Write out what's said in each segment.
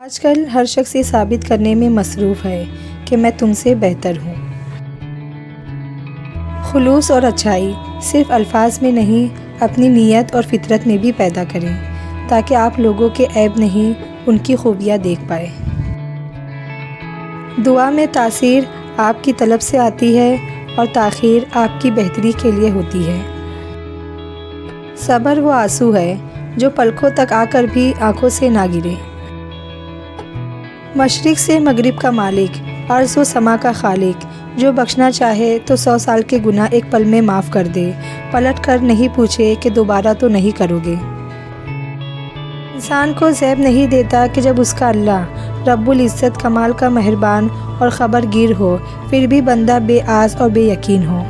آج کل ہر شخص یہ ثابت کرنے میں مصروف ہے کہ میں تم سے بہتر ہوں۔ خلوص اور اچھائی صرف الفاظ میں نہیں، اپنی نیت اور فطرت میں بھی پیدا کریں تاکہ آپ لوگوں کے عیب نہیں، ان کی خوبیاں دیکھ پائیں۔ دعا میں تاثیر آپ کی طلب سے آتی ہے اور تاخیر آپ کی بہتری کے لیے ہوتی ہے۔ صبر وہ آنسو ہے جو پلکوں تک آ کر بھی آنکھوں سے نہ گرے۔ مشرق سے مغرب کا مالک، ارض و سما کا خالق، جو بخشنا چاہے تو 100 سال کے گناہ ایک پل میں معاف کر دے، پلٹ کر نہیں پوچھے کہ دوبارہ تو نہیں کرو گے۔ انسان کو زیب نہیں دیتا کہ جب اس کا اللہ رب العزت کمال کا مہربان اور خبر گیر ہو، پھر بھی بندہ بے آس اور بے یقین ہو۔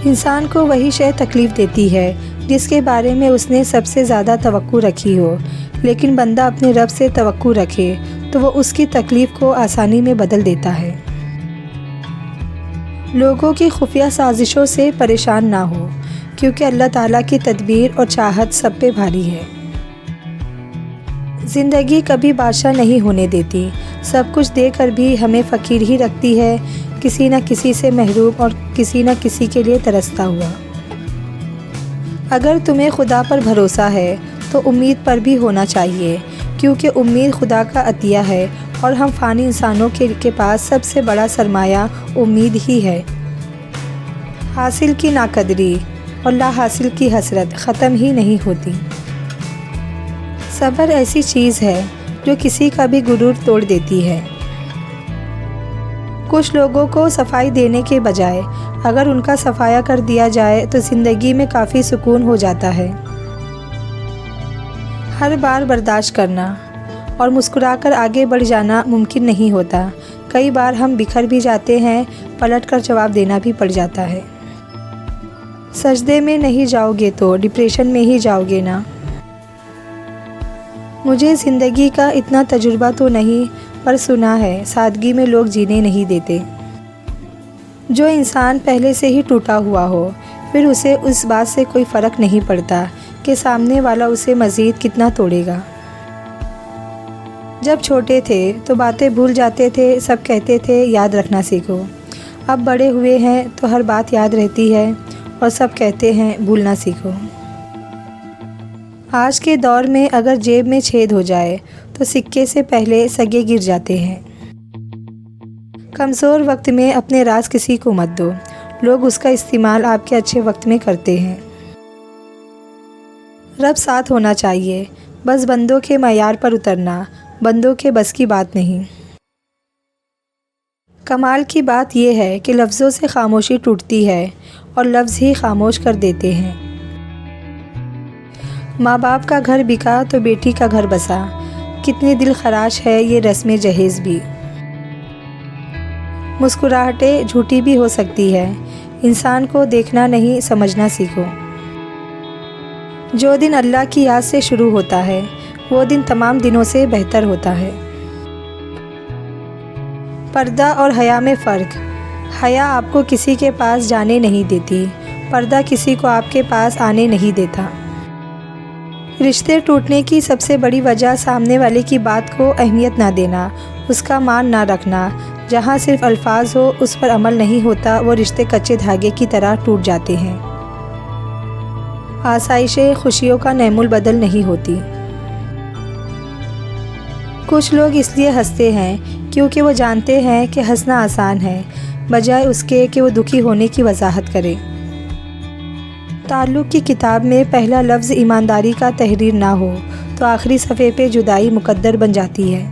انسان کو وہی شے تکلیف دیتی ہے جس کے بارے میں اس نے سب سے زیادہ توقع رکھی ہو، لیکن بندہ اپنے رب سے توقع رکھے تو وہ اس کی تکلیف کو آسانی میں بدل دیتا ہے۔ لوگوں کی خفیہ سازشوں سے پریشان نہ ہو، کیونکہ اللہ تعالیٰ کی تدبیر اور چاہت سب پہ بھاری ہے۔ زندگی کبھی بادشاہ نہیں ہونے دیتی، سب کچھ دے کر بھی ہمیں فقیر ہی رکھتی ہے، کسی نہ کسی سے محروم اور کسی نہ کسی کے لیے ترستا ہوا۔ اگر تمہیں خدا پر بھروسہ ہے تو امید پر بھی ہونا چاہیے، کیونکہ امید خدا کا عطیہ ہے اور ہم فانی انسانوں کے پاس سب سے بڑا سرمایہ امید ہی ہے۔ حاصل کی ناقدری اور لا حاصل کی حسرت ختم ہی نہیں ہوتی۔ صبر ایسی چیز ہے جو کسی کا بھی غرور توڑ دیتی ہے۔ کچھ لوگوں کو صفائی دینے کے بجائے اگر ان کا صفایا کر دیا جائے تو زندگی میں کافی سکون ہو جاتا ہے۔ ہر بار برداشت کرنا اور مسکرا کر آگے بڑھ جانا ممکن نہیں ہوتا، کئی بار ہم بکھر بھی جاتے ہیں، پلٹ کر جواب دینا بھی پڑ جاتا ہے۔ سجدے میں نہیں جاؤ گے تو ڈپریشن میں ہی جاؤ گے نا۔ مجھے زندگی کا اتنا تجربہ تو نہیں، پر سنا ہے سادگی میں لوگ جینے نہیں دیتے۔ جو انسان پہلے سے ہی ٹوٹا ہوا ہو، پھر اسے اس بات سے کوئی فرق نہیں پڑتا کہ سامنے والا اسے مزید کتنا توڑے گا۔ جب چھوٹے تھے تو باتیں بھول جاتے تھے، سب کہتے تھے یاد رکھنا سیکھو۔ اب بڑے ہوئے ہیں تو ہر بات یاد رہتی ہے اور سب کہتے ہیں بھولنا سیکھو۔ آج کے دور میں اگر جیب میں چھید ہو جائے تو سکے سے پہلے سگے گر جاتے ہیں۔ کمزور وقت میں اپنے راز کسی کو مت دو، لوگ اس کا استعمال آپ کے اچھے وقت میں کرتے ہیں۔ رب ساتھ ہونا چاہیے، بس بندوں کے معیار پر اترنا بندوں کے بس کی بات نہیں۔ کمال کی بات یہ ہے کہ لفظوں سے خاموشی ٹوٹتی ہے اور لفظ ہی خاموش کر دیتے ہیں۔ ماں باپ کا گھر بکا تو بیٹی کا گھر بسا، کتنی دل خراش ہے یہ رسم جہیز بھی۔ مسکراہٹیں جھوٹی بھی ہو سکتی ہے، انسان کو دیکھنا نہیں سمجھنا سیکھو۔ جو دن اللہ کی یاد سے شروع ہوتا ہے وہ دن تمام دنوں سے بہتر ہوتا ہے۔ پردہ اور حیا میں فرق۔ حیا آپ کو کسی کے پاس جانے نہیں دیتی، پردہ کسی کو آپ کے پاس آنے نہیں دیتا۔ رشتے ٹوٹنے کی سب سے بڑی وجہ سامنے والے کی بات کو اہمیت نہ دینا، اس کا مان نہ رکھنا۔ جہاں صرف الفاظ ہو اس پر عمل نہیں ہوتا، وہ رشتے کچے دھاگے کی طرح ٹوٹ جاتے ہیں۔ آسائشیں خوشیوں کا نعم البدل نہیں ہوتی۔ کچھ لوگ اس لیے ہنستے ہیں کیونکہ وہ جانتے ہیں کہ ہنسنا آسان ہے، بجائے اس کے کہ وہ دکھی ہونے کی وضاحت کرے۔ تعلق کی کتاب میں پہلا لفظ ایمانداری کا تحریر نہ ہو تو آخری صفحے پہ جدائی مقدر بن جاتی ہے۔